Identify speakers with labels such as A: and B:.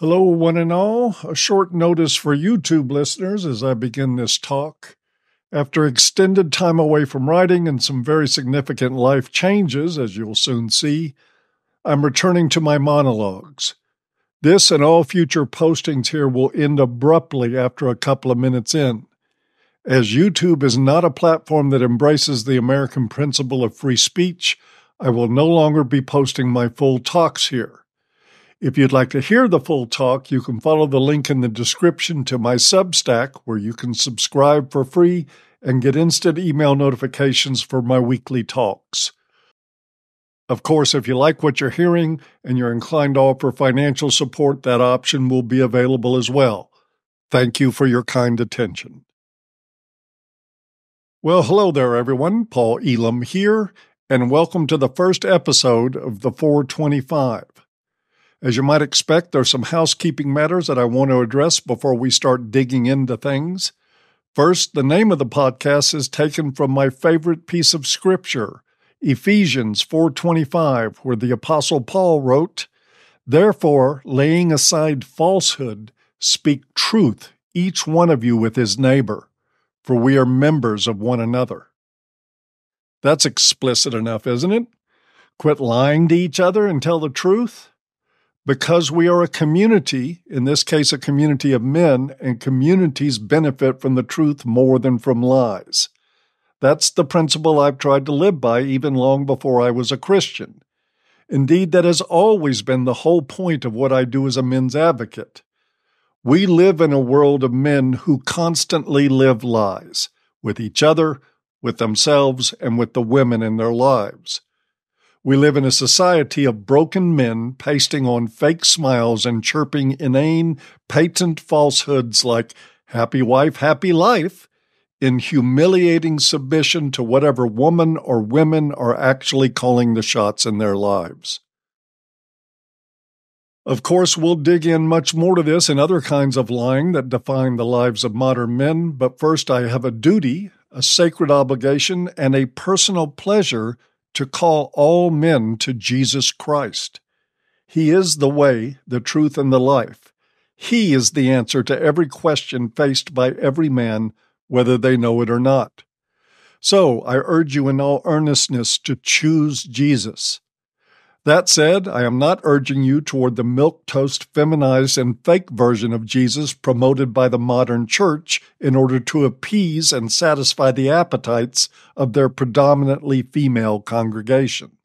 A: Hello, one and all. A short notice for YouTube listeners as I begin this talk. After extended time away from writing and some very significant life changes, as you'll soon see, I'm returning to my monologues. This and all future postings here will end abruptly after a couple of minutes in. As YouTube is not a platform that embraces the American principle of free speech, I will no longer be posting my full talks here. If you'd like to hear the full talk, you can follow the link in the description to my Substack, where you can subscribe for free and get instant email notifications for my weekly talks. Of course, if you like what you're hearing and you're inclined to offer financial support, that option will be available as well. Thank you for your kind attention. Well, hello there, everyone. Paul Elam here, and welcome to the first episode of the 425. As you might expect, there are some housekeeping matters that I want to address before we start digging into things. First, the name of the podcast is taken from my favorite piece of scripture, Ephesians 4:25, where the Apostle Paul wrote, "Therefore, laying aside falsehood, speak truth, each one of you with his neighbor, for we are members of one another." That's explicit enough, isn't it? Quit lying to each other and tell the truth. Because we are a community, in this case a community of men, and communities benefit from the truth more than from lies. That's the principle I've tried to live by even long before I was a Christian. Indeed, that has always been the whole point of what I do as a men's advocate. We live in a world of men who constantly live lies, with each other, with themselves, and with the women in their lives. We live in a society of broken men pasting on fake smiles and chirping inane, patent falsehoods like happy wife, happy life, in humiliating submission to whatever woman or women are actually calling the shots in their lives. Of course, we'll dig in much more to this and other kinds of lying that define the lives of modern men, but first I have a duty, a sacred obligation, and a personal pleasure to call all men to Jesus Christ. He is the way, the truth, and the life. He is the answer to every question faced by every man, whether they know it or not. So I urge you in all earnestness to choose Jesus. That said, I am not urging you toward the milquetoast, feminized, and fake version of Jesus promoted by the modern church in order to appease and satisfy the appetites of their predominantly female congregation.